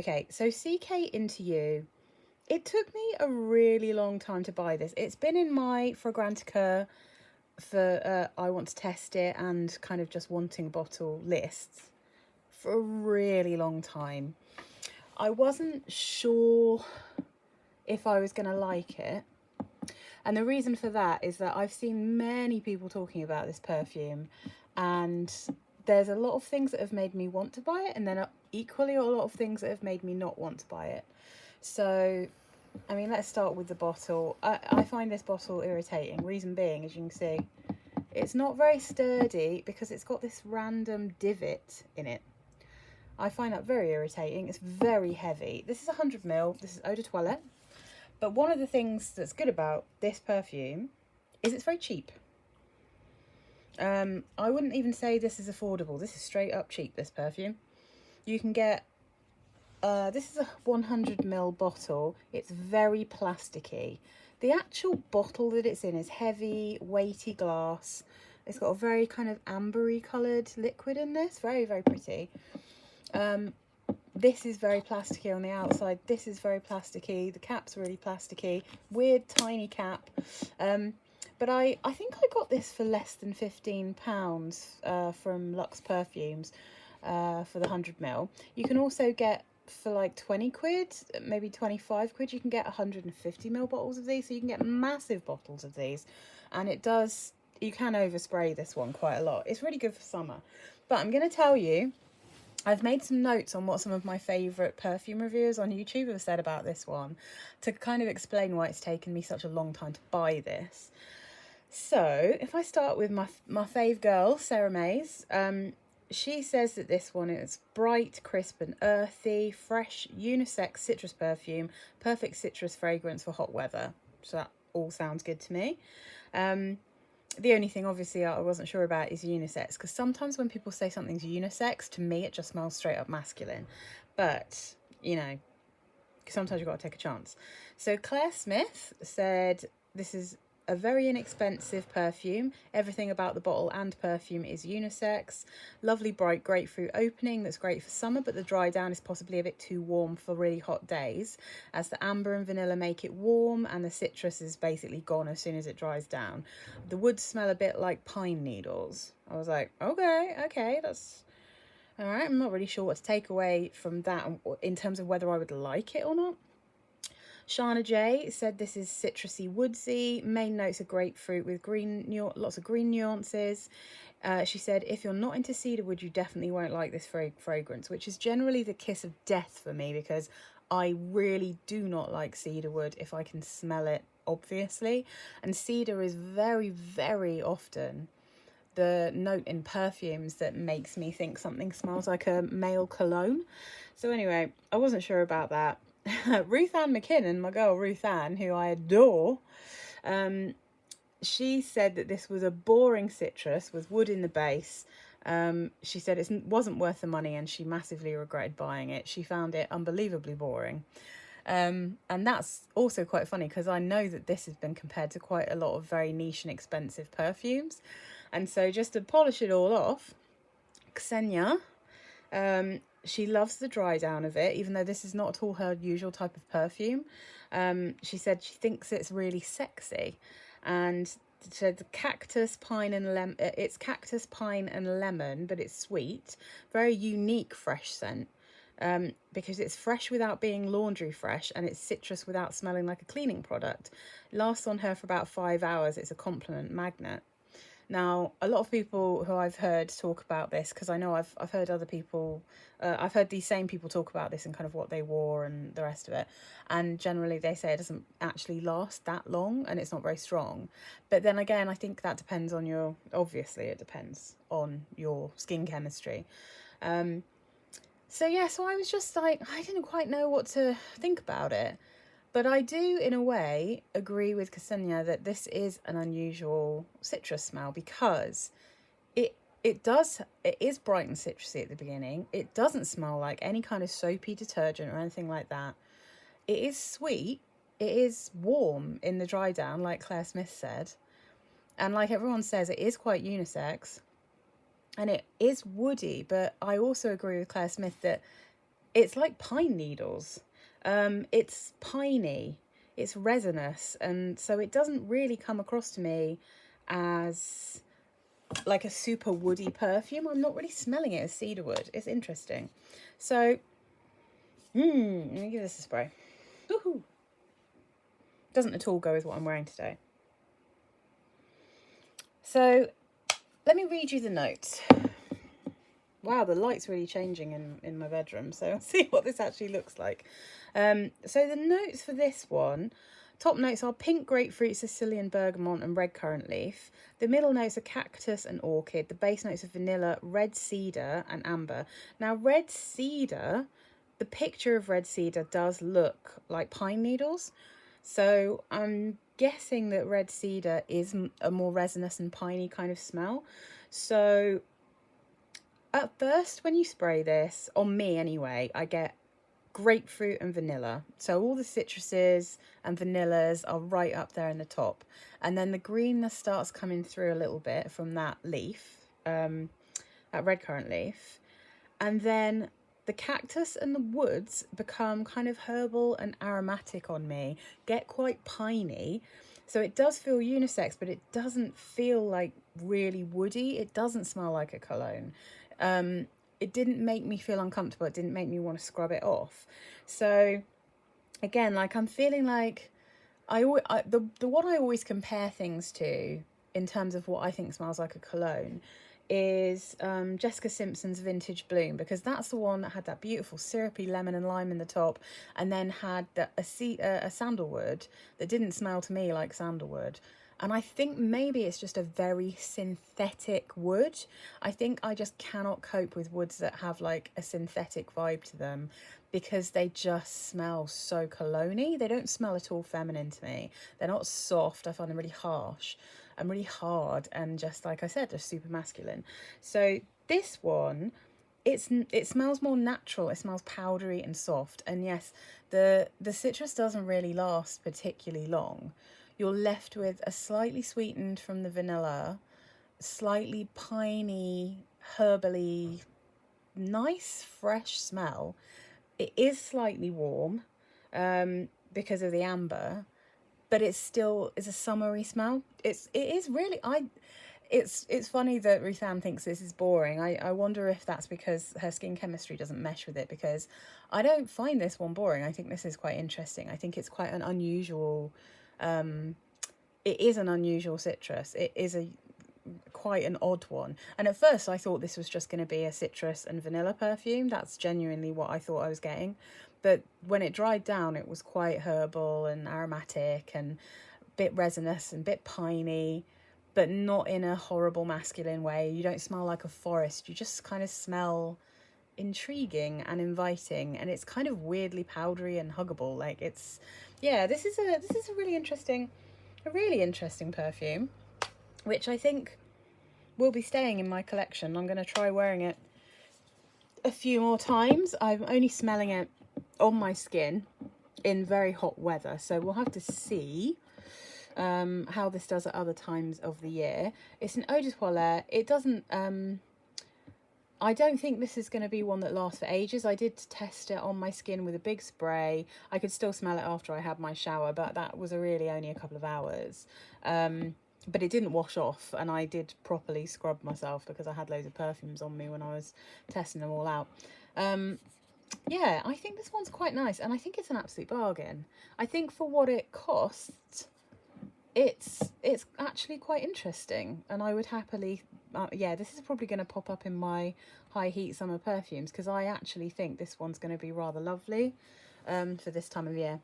Okay, so CK In2U. It took me a really long time to buy this. It's been in my Fragrantica for I want to test it and kind of just wanting a bottle lists for a really long time. I wasn't sure if I was going to like it. And the reason for that is that I've seen many people talking about this perfume, and there's a lot of things that have made me want to buy it, and then equally a lot of things that have made me not want to buy it. So, I mean, let's start with the bottle. I find this bottle irritating. Reason being, as you can see, it's not very sturdy because it's got this random divot in it. I find that very irritating. It's very heavy. This is 100ml. This is eau de toilette. But one of the things that's good about this perfume is it's very cheap. I wouldn't even say this is affordable. This is straight up cheap, this perfume. You can get, this is a 100ml bottle. It's very plasticky. The actual bottle that it's in is heavy, weighty glass. It's got a very kind of ambery coloured liquid in this. Very, very pretty. This is very plasticky on the outside. This is very plasticky. The cap's really plasticky. Weird tiny cap. But I think I got this for less than £15 from Luxe Perfumes for the 100ml. You can also get for like 20 quid, maybe 25 quid, you can get 150ml bottles of these. So you can get massive bottles of these. And it does, you can overspray this one quite a lot. It's really good for summer. But I'm going to tell you, I've made some notes on what some of my favourite perfume reviewers on YouTube have said about this one to kind of explain why it's taken me such a long time to buy this. So if I start with my fave girl, Sarah Mays, she says that this one is bright, crisp and earthy, fresh, unisex citrus perfume, perfect citrus fragrance for hot weather. So that all sounds good to me. The only thing, obviously, I wasn't sure about is unisex, because sometimes when people say something's unisex, to me, it just smells straight up masculine. But, you know, sometimes you've got to take a chance. So Claire Smith said this is a very inexpensive perfume. Everything about the bottle and perfume is unisex. Lovely bright grapefruit opening that's great for summer, but the dry down is possibly a bit too warm for really hot days, as the amber and vanilla make it warm and the citrus is basically gone as soon as it dries down. The woods smell a bit like pine needles. I was like, okay, that's all right. I'm not really sure what to take away from that in terms of whether I would like it or not. Shana J said this is citrusy, woodsy. Main notes are grapefruit with lots of green nuances. She said, if you're not into cedarwood, you definitely won't like this fragrance, which is generally the kiss of death for me, because I really do not like cedarwood if I can smell it, obviously. And cedar is very, very often the note in perfumes that makes me think something smells like a male cologne. So anyway, I wasn't sure about that. Ruth Ann McKinnon, my girl Ruth Ann, who I adore, she said that this was a boring citrus with wood in the base. She said it wasn't worth the money and she massively regretted buying it. She found it unbelievably boring. And that's also quite funny because I know that this has been compared to quite a lot of very niche and expensive perfumes. And so just to polish it all off, Ksenia, she loves the dry down of it, even though this is not at all her usual type of perfume. She said she thinks it's really sexy, and said cactus, pine and lemon. It's cactus, pine and lemon, but it's sweet. Very unique fresh scent. Because it's fresh without being laundry fresh, and it's citrus without smelling like a cleaning product. Lasts on her for about 5 hours. It's a compliment magnet. Now, a lot of people who I've heard talk about this, because I know I've heard other people, I've heard these same people talk about this and kind of what they wore and the rest of it. And generally they say it doesn't actually last that long and it's not very strong. But then again, I think that depends on obviously it depends on your skin chemistry. So I was just like, I didn't quite know what to think about it. But I do, in a way, agree with Ksenia that this is an unusual citrus smell, because it is bright and citrusy at the beginning. It doesn't smell like any kind of soapy detergent or anything like that. It is sweet. It is warm in the dry down, like Claire Smith said. And like everyone says, it is quite unisex. And it is woody, but I also agree with Claire Smith that it's like pine needles. It's piney, it's resinous, and so it doesn't really come across to me as like a super woody perfume. I'm not really smelling it as cedarwood. It's interesting. So, let me give this a spray. Woohoo! Doesn't at all go with what I'm wearing today. So, let me read you the notes. Wow, the light's really changing in my bedroom, so I'll see what this actually looks like. So the notes for this one, top notes are pink grapefruit, Sicilian bergamot and red currant leaf. The middle notes are cactus and orchid. The base notes are vanilla, red cedar and amber. Now red cedar, the picture of red cedar does look like pine needles. So I'm guessing that red cedar is a more resinous and piney kind of smell. So at first, when you spray this, on me anyway, I get grapefruit and vanilla. So all the citruses and vanillas are right up there in the top. And then the greenness starts coming through a little bit from that leaf, that red currant leaf. And then the cactus and the woods become kind of herbal and aromatic on me, get quite piney. So it does feel unisex, but it doesn't feel like really woody. It doesn't smell like a cologne. It didn't make me feel uncomfortable. It didn't make me want to scrub it off. So again, like I'm feeling like the what I always compare things to in terms of what I think smells like a cologne is Jessica Simpson's Vintage Bloom, because that's the one that had that beautiful syrupy lemon and lime in the top, and then had a sandalwood that didn't smell to me like sandalwood. And I think maybe it's just a very synthetic wood. I think I just cannot cope with woods that have like a synthetic vibe to them, because they just smell so cologne-y. They don't smell at all feminine to me. They're not soft. I find them really harsh and really hard, and just like I said, just super masculine. So this one, it smells more natural. It smells powdery and soft. And yes, the citrus doesn't really last particularly long. You're left with a slightly sweetened from the vanilla, slightly piney, herbally, nice fresh smell. It is slightly warm because of the amber, but it's still is a summery smell. It is really it's funny that Ruthann thinks this is boring. I wonder if that's because her skin chemistry doesn't mesh with it, because I don't find this one boring. I think this is quite interesting. I think it's quite an unusual it is an unusual citrus. It is quite an odd one. And at first I thought this was just going to be a citrus and vanilla perfume. That's genuinely what I thought I was getting. But when it dried down, it was quite herbal and aromatic and a bit resinous and a bit piney, but not in a horrible masculine way. You don't smell like a forest. You just kind of smell intriguing and inviting, and it's kind of weirdly powdery and huggable. Like it's, yeah, this is a really interesting perfume, which I think will be staying in my collection. I'm going to try wearing it a few more times. I'm only smelling it on my skin in very hot weather, so we'll have to see how this does at other times of the year. It's an eau de toilette. It doesn't I don't think this is going to be one that lasts for ages. I did test it on my skin with a big spray. I could still smell it after I had my shower, but that was really only a couple of hours. But it didn't wash off, and I did properly scrub myself because I had loads of perfumes on me when I was testing them all out. Yeah, I think this one's quite nice, and I think it's an absolute bargain. I think for what it costs, it's actually quite interesting, and I would happily yeah, this is probably going to pop up in my high heat summer perfumes, because I actually think this one's going to be rather lovely for this time of year.